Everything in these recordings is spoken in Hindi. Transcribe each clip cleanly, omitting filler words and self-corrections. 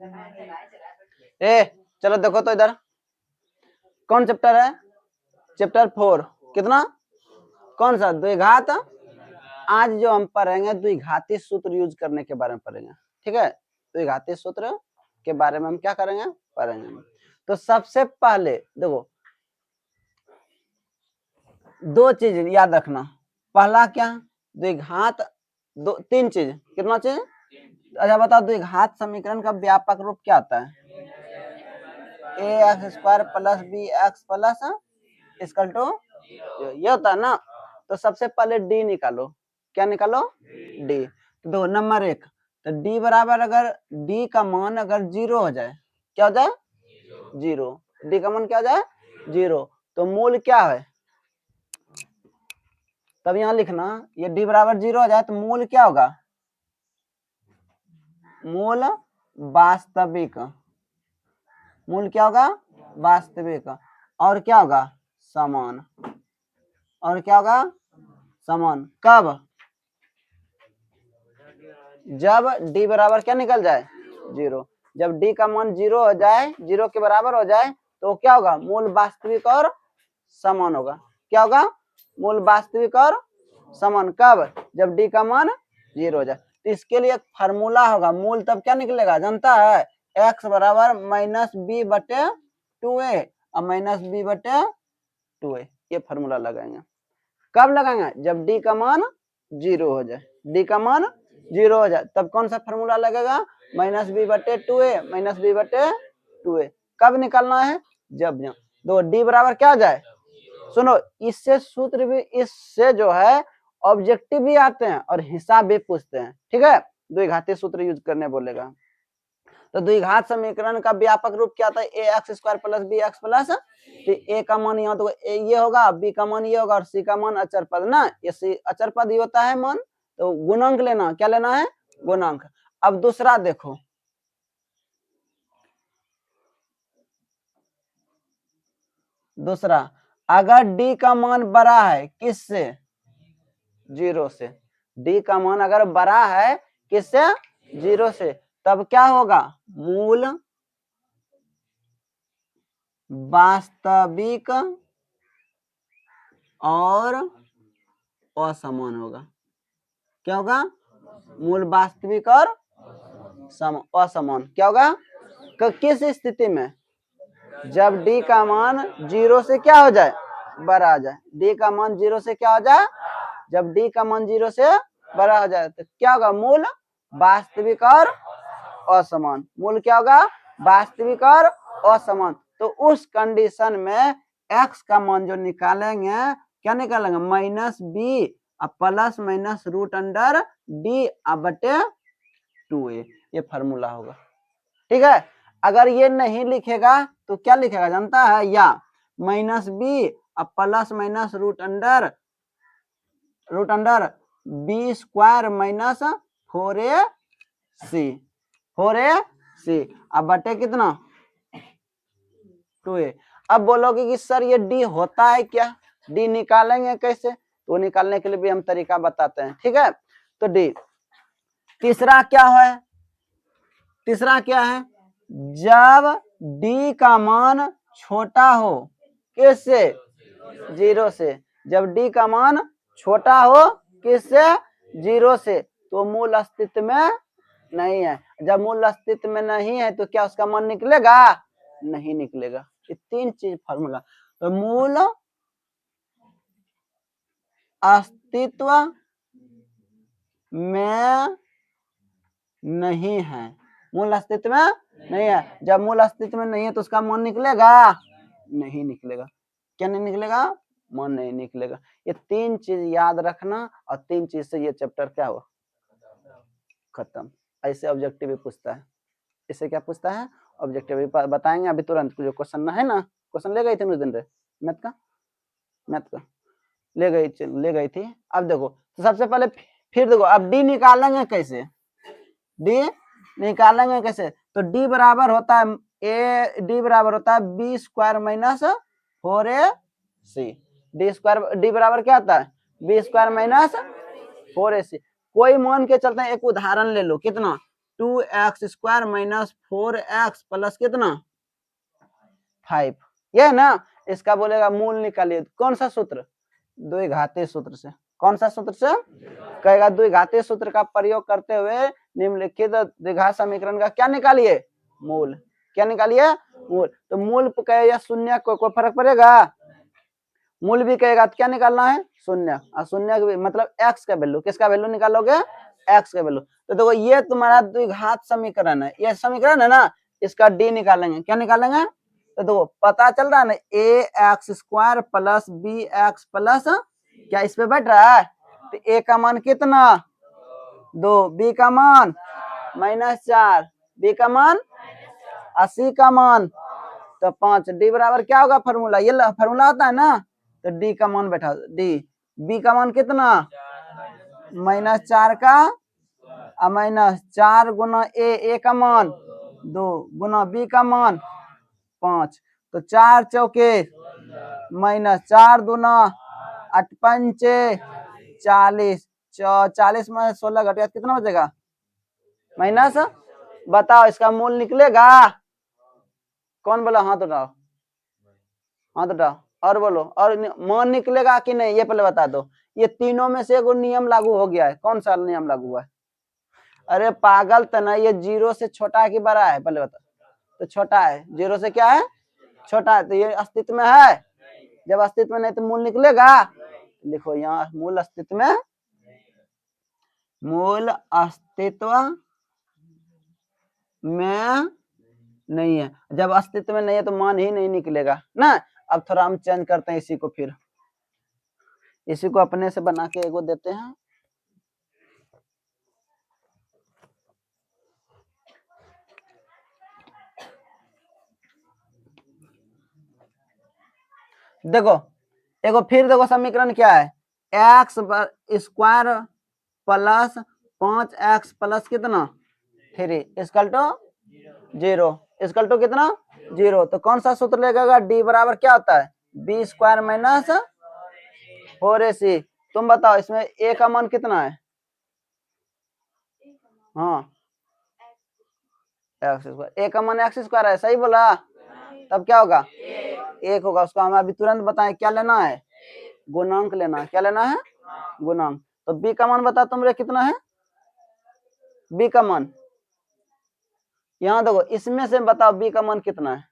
ए चलो देखो तो इधर कौन चैप्टर है, चैप्टर 4 कितना, कौन सा, द्विघात। आज जो हम पढ़ेंगे द्विघाती सूत्र यूज करने के बारे में पढ़ेंगे, ठीक है। द्विघाती सूत्र के बारे में हम क्या करेंगे, पढ़ेंगे। तो सबसे पहले देखो दो चीज याद रखना, पहला क्या, द्विघात, दो तीन चीज, कितना चीज, अच्छा बताओ द्विघात समीकरण का व्यापक रूप क्या होता है, ax² plus bx plus equal to ये होता है ना। तो सबसे पहले डी निकालो, क्या निकालो, डी। तो देखो नंबर 1, तो डी बराबर अगर डी का मान अगर 0 हो जाए, क्या हो जाए, 0, डी का मान क्या हो जाए, 0, तो मूल क्या है, तब यहां लिखना ये डी बराबर 0 हो जाए तो मूल क्या होगा, मूल वास्तविक, मूल क्या होगा, वास्तविक, और क्या होगा, समान, और क्या होगा, समान, कब, जब डी बराबर क्या निकल जाए, 0, जब डी का मान 0 हो जाए, 0 के बराबर हो जाए, तो क्या होगा, मूल वास्तविक और समान होगा, क्या होगा, मूल वास्तविक और समान, कब, जब डी का मान 0 हो जाए। तो इसके लिए एक फार्मूला होगा, मूल तब क्या निकलेगा, जानता है, x बराबर -b/2a और -b/2a, ये फार्मूला लगाएंगे, कब लगाएंगे, जब डी का मान 0 हो जाए, डी का मान 0 हो जाए तब कौन सा फार्मूला लगेगा, -b/2a -b/2a, कब निकालना है, जब दो डी बराबर क्या हो जाए, सुनो इससे सूत्र भी, इससे जो है ऑब्जेक्टिव भी आते हैं और हिसाब भी पूछते हैं, ठीक है, द्विघाती सूत्र यूज करने बोलेगा। तो द्विघात समीकरण का व्यापक रूप क्या था, ax² प्लस bx प्लस, तो a का मान यहाँ तो ये होगा, b का मान ये होगा और c का मान अचर पद ना, ये c अचर पद ही होता है मान, तो गुणांक लेना, क्या लेना है, गुणांक। अब दूसरा देखो, दूसरा अगर d का मान बड़ा है किससे, 0 से, d का मान अगर बड़ा है किससे, 0 से, तब क्या होगा, मूल वास्तविक और असमान होगा, क्या होगा, मूल वास्तविक और असमान, क्या होगा, किस स्थिति में, जब d का मान 0 से क्या हो जाए, बड़ा हो जाए, d का मान 0 से क्या हो जाए, जब d का मान 0 से बड़ा हो जाए तो क्या होगा, मूल वास्तविक और असमान, मूल क्या होगा, वास्तविक और असमान। तो उस कंडीशन में x का मान जो निकालेंगे, क्या निकालेंगे, -b प्लस -√d/2a, ये फार्मूला होगा, ठीक है। अगर ये नहीं लिखेगा तो क्या लिखेगा जानता है, या -b प्लस -√b² -4ac अब बटे कितना, 2a। अब बोलोगे कि सर ये d होता है क्या, d निकालेंगे कैसे, तो निकालने के लिए भी हम तरीका बताते हैं, ठीक है। तो d, तीसरा क्या है, तीसरा क्या है, जब d का मान छोटा हो किससे, 0 से, जब d का मान छोटा हो किससे, 0 से, तो मूल अस्तित्व में नहीं है, जब मूल अस्तित्व में नहीं है तो क्या उसका मान निकलेगा, नहीं निकलेगा। ये तीन चीज फार्मूला, तो मूल अस्तित्व में नहीं है, मूल अस्तित्व में नहीं है, जब मूल अस्तित्व में नहीं है तो उसका मान निकलेगा, नहीं निकलेगा, क्या नहीं निकलेगा, मान नहीं निकलेगा। ये तीन चीज याद रखना और तीन चीज से ये चैप्टर क्या हुआ, खत्म। ऐसे ऑब्जेक्टिव भी पूछता है, इससे क्या पूछता है, ऑब्जेक्टिव भी बताएंगे अभी तुरंत, जो क्वेश्चन है ना, क्वेश्चन ले गई थी उस दिन रे, मैथ का ले गई थी। अब देखो तो सबसे पहले फिर देखो, अब डी निकालेंगे कैसे, डी निकालेंगे कैसे, तो डी बराबर होता है डी बराबर होता है b² - 4ac, डी बराबर क्या होता है, b² - 4ac। कोई मान के चलते हैं, एक उदाहरण ले लो, कितना, 2x² माइनस 4x प्लस कितना 5, ये है ना। इसका बोलेगा मूल निकालिए। कौन सा सूत्र? द्विघातीय सूत्र से। कौन सा सूत्र से? कहेगा द्विघातीय सूत्र का प्रयोग करते हुए निम्नलिखित द्विघात समीकरण का क्या निकालिए? मूल। क्या निकालिए? मूल। तो मूल कहे या शून्य कोई फर्क पड़ेगा? मूल भी कहेगा तो क्या निकालना है? शून्य। और शून्य मतलब x का वैल्यू। किसका वैल्यू निकालोगे? x का वैल्यू। तो देखो ये तुम्हारा द्विघात समीकरण है, ये समीकरण है ना, इसका d निकालेंगे। क्या निकालेंगे? तो देखो पता चल रहा है ना, ax² प्लस bx प्लस क्या इस पे बैठ रहा है? तो a का मान कितना? 2, b का मान -4, b का मान और c का मान तो 5। d बराबर क्या होगा? फॉर्मूला ये फॉर्मूला होता है ना, तो d का मान बैठा d। b का मान कितना? -4 का -4 गुना a का मान 2 गुना b का मान 5। तो 4 चौके -4 दूना 8 पंचे 40, 40 में 16 घटेगा कितना बचेगा? माइनस। बताओ इसका मूल निकलेगा? कौन बोला? हाथ उठाओ, हाथ उठाओ और बोलो। और मान निकलेगा कि नहीं ये पहले बता दो। ये तीनों में से एगो नियम लागू हो गया है। कौन सा नियम लागू हुआ है? अरे पागल तना, ये 0 से छोटा है कि बड़ा है? पहले बता। तो छोटा है। 0 से क्या है? छोटा है। तो ये अस्तित्व में है? जब अस्तित्व में नहीं तो मूल निकलेगा? लिखो यहाँ मूल अस्तित्व में, मूल अस्तित्व में नहीं है। जब अस्तित्व में नहीं है तो मान ही नहीं निकलेगा ना। अब थोड़ा हम चेंज करते हैं इसी को, फिर इसी को अपने से बना के एगो देते हैं। देखो एगो फिर देखो समीकरण क्या है? x² प्लस 5x प्लस कितना 3 इक्वल टू 0 इक्वल टू कितना 0। तो कौन सा सूत्र लगेगा? d बराबर क्या होता है? b² minus 4ac। तुम बताओ इसमें a का मान कितना है? हाँ x², a का मान x² है, सही बोला। तब क्या होगा? 1 होगा। उसका हम अभी तुरंत बताएं क्या लेना है? गुणांक लेना है। क्या लेना है? गुणांक। तो b का मान बता तुम रे कितना है? b का मान यहाँ देखो, इसमें से बताओ b का मान कितना है?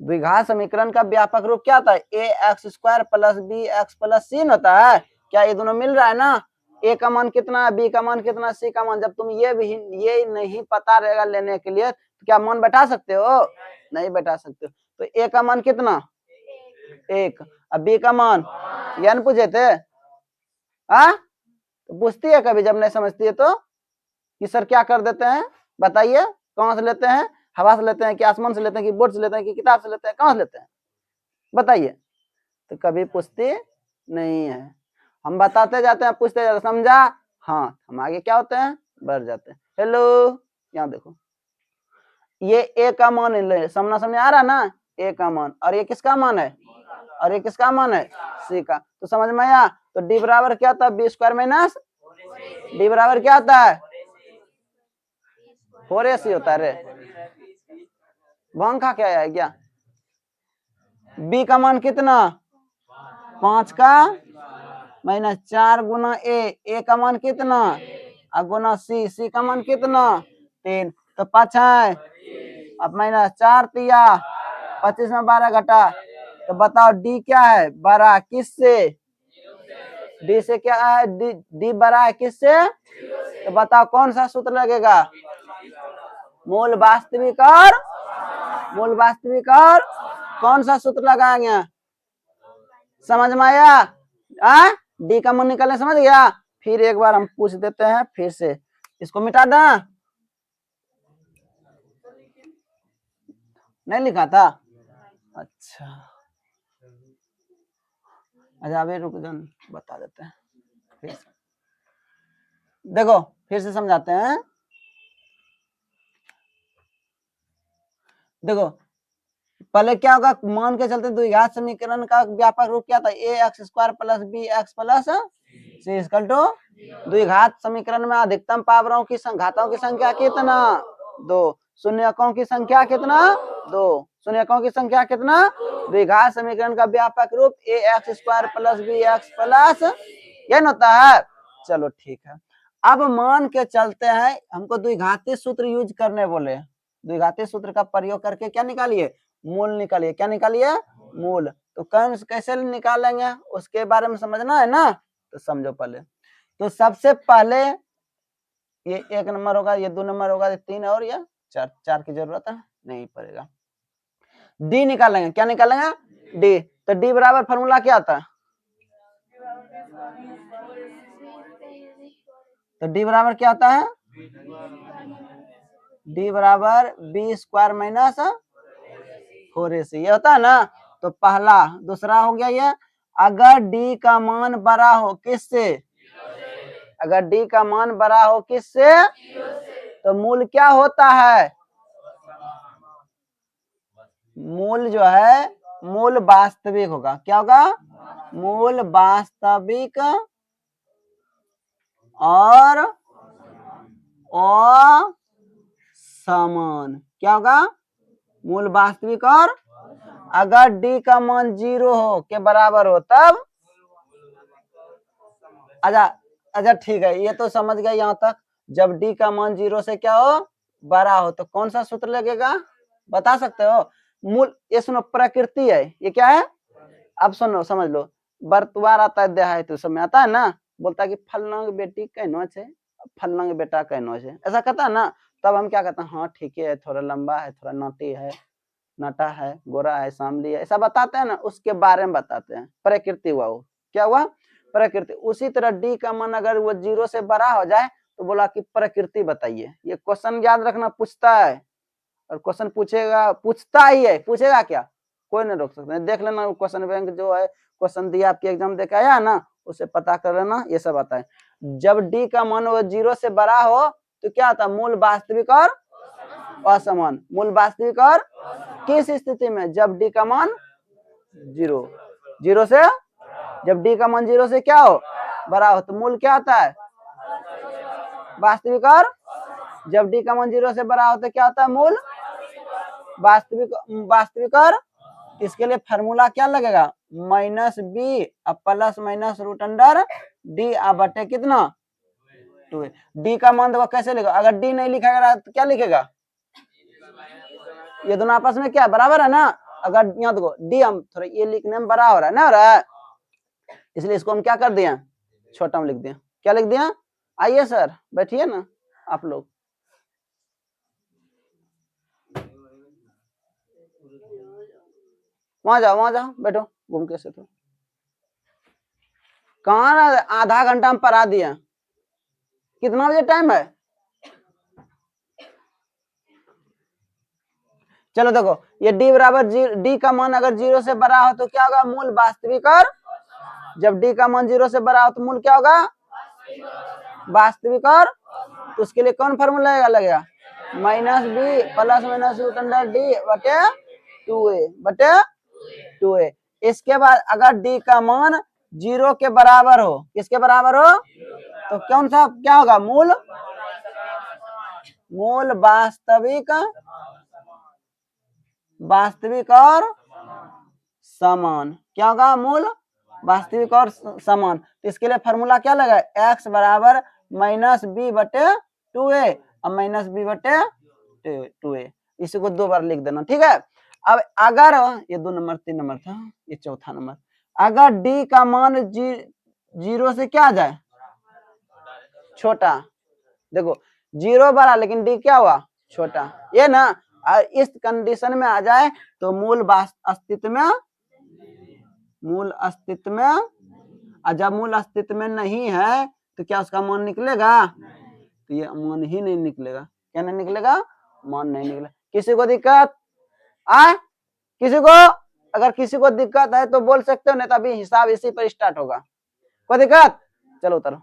द्विघात समीकरण का व्यापक रूप क्या होता है? ax² plus bx plus c होता है। क्या ये दोनों मिल रहा है ना? a का मान कितना है, b का मान कितना है, c का मान। जब तुम ये नहीं पता रहेगा लेने के लिए तो क्या मान बैठा सकते हो? नहीं बैठा सकते हो। तो a का मान कितना 1, अब b का मान यह न पूछे थे? तो पूछती है कभी जब नहीं समझती है तो कि सर क्या कर देते हैं? बताइए कहां से लेते हैं? हवा से लेते हैं कि आसमान से लेते हैं कि बोर्ड से लेते हैं कि किताब से लेते हैं? कहां से लेते हैं? बताइए। तो कभी पूछती नहीं है। हम बताते जाते हैं, पूछते जाते, समझा? हाँ, हम आगे क्या होते हैं? बढ़ जाते हैं। हेलो, यहाँ देखो, ये ए का मान है, समझना समझ आ रहा ना? ए का मान, और ये किसका मान है? और ये किसका मान है? सी का। तो समझ में आया? तो डी बराबर क्या होता है? b² माइनस डी बराबर क्या होता है? 4ac होता है रे। भंग खा क्या है क्या? b का मान कितना? 5 का -4 गुना a का मान कितना? और गुना c का मान कितना? 3। तो 5 है, अब -4 तिया 25 में 12 घटा। तो बताओ d क्या है? बड़ा किससे? d से क्या है? d बड़ा है किससे? तो बताओ कौन सा सूत्र लगेगा? मूल वास्तविक और मूल वास्तविक और कौन सा सूत्र लगाएंगे? समझ में आया? डी का मान निकालने समझ गया? फिर एक बार हम पूछ देते हैं, फिर से इसको मिटा दें। नहीं लिखा था? अच्छा अच्छा, अभी रुक जाओ, बता देते हैं फिर से। देखो फिर से समझाते हैं। देखो पहले क्या होगा? मान के चलते द्विघात समीकरण का व्यापक रूप क्या था? ax² plus bx plus c equal to द्विघात समीकरण में अधिकतम पावरों की घातों की संख्या कितना 2, शून्यकों की संख्या कितना 2, शून्यकों की संख्या कितना द्विघात समीकरण का व्यापक रूप ax square plus bx plus यह होता है। चलो ठीक है, अब मान के चलते हैं, हमको द्विघाती सूत्र यूज करने बोले, द्विघाती सूत्र का प्रयोग करके क्या निकालिए मूल निकालिए, क्या निकालिए मूल। तो कैसे निकालेंगे उसके बारे में समझना है ना, तो समझो पहले। तो सबसे पहले ये 1 नंबर होगा, ये 2 नंबर होगा, ये 3 और ये 4, 4 की जरूरत है नहीं पड़ेगा। डी निकालेंगे, क्या निकालेंगे डी। तो डी बराबर फॉर्मूला क्या आता है, तो डी बराबर क्या होता है, डी बराबर बी स्क्वायर माइनस 4ac ये होता है ना। तो पहला, दूसरा हो गया ये, अगर डी का मान बड़ा हो किससे, अगर डी का मान बड़ा हो किससे, तो मूल क्या होता है, मूल जो है मूल वास्तविक होगा, क्या होगा मूल वास्तविक और समान, क्या होगा मूल वास्तविक और, अगर डी का मान 0 हो के बराबर हो तब, अच्छा ठीक है, ये तो समझ गए यहाँ तक। जब डी का मान 0 से क्या हो बड़ा हो तो कौन सा सूत्र लगेगा बता सकते हो, मूल, ये सुनो प्रकृति है, ये क्या है, अब सुनो समझ लो, बर्तवार आता है देहाय तो समय आता है ना, बोलता है कि फलना की बेटी कहनो छे, फलना के बेटा कहनो छे, ऐसा कहता है ना। तब हम क्या कहते हैं, हाँ ठीक है, थोड़ा लंबा है, थोड़ा नाटी है, नाटा है, गोरा है, शामली है, ऐसा बताते हैं ना, उसके बारे में बताते हैं। प्रकृति हुआ वो, क्या हुआ प्रकृति। उसी तरह डी का मान अगर वो 0 से बड़ा हो जाए तो बोला कि प्रकृति बताइए। ये क्वेश्चन याद रखना, पूछता है, और क्वेश्चन पूछेगा, पूछता ही है, पूछेगा क्या कोई नहीं रोक सकता। देख लेना क्वेश्चन बैंक जो है, क्वेश्चन दिया आपके एग्जाम देके आया ना, उसे पता कर लेना, ये सब आता है। जब डी का मान वो 0 से बड़ा हो तो क्या आता है मूल वास्तविक और असमान, मूल वास्तविक और किस स्थिति में, जब डी का मान 0 से, जब डी का मान 0 से क्या हो बड़ा हो तो मूल क्या होता है वास्तविक और, जब डी का मान 0 से बड़ा हो तो क्या होता है मूल वास्तविक और। इसके लिए फार्मूला क्या लगेगा minus B plus minus root under D बटे कितना 2। डी का मान देखो कैसे लिखा, अगर डी नहीं लिखेगा तो क्या लिखेगा, ये दोनों आपस में क्या बराबर है ना। अगर यहाँ देखो डी हम थोड़ा ये लिखने में बड़ा हो रहा है ना, हो रहा है, इसलिए इसको हम क्या कर दिया छोटा में लिख दिया, क्या लिख दिया। आइए सर बैठिए ना आप लोग, वहां जाओ बैठो घूम के से। तो कहाँ आधा घंटा में पढ़ा दिया, कितना बजे टाइम है, चलो देखो ये डी बराबर डी का मान अगर 0 से बड़ा हो तो क्या होगा मूल वास्तविक और, जब डी का मान 0 से बड़ा हो तो मूल क्या होगा वास्तविक और। तो उसके लिए कौन फार्मूला लगेगा minus B plus minus root under D बटे 2a बटे 2a। इसके बाद अगर डी का मान 0 के बराबर हो, किसके बराबर हो, तो कौन सा क्या होगा मूल वास्तविक और समान, क्या होगा मूल वास्तविक और समान। तो इसके लिए फार्मूला क्या लगा x बराबर माइनस बी बटे 2a और माइनस बी बटे 2a, इसी को 2 बार लिख देना ठीक है। अब अगर ये 2 नंबर 3 नंबर था, ये चौथा नंबर, अगर d का मान 0 से क्या आ जाए छोटा, देखो 0 बड़ा लेकिन d क्या हुआ छोटा, ये ना, इस कंडीशन में आ जाए तो मूल अस्तित्व में, और जब मूल अस्तित्व में नहीं है तो क्या उसका मान निकलेगा, तो ये मान ही नहीं निकलेगा, क्या नहीं निकलेगा मान नहीं निकलेगा। किसी को दिक्कत किसी को, अगर किसी को दिक्कत है तो बोल सकते हो, नहीं तो अभी हिसाब इसी पर स्टार्ट होगा। कोई दिक्कत, चलो उतरो।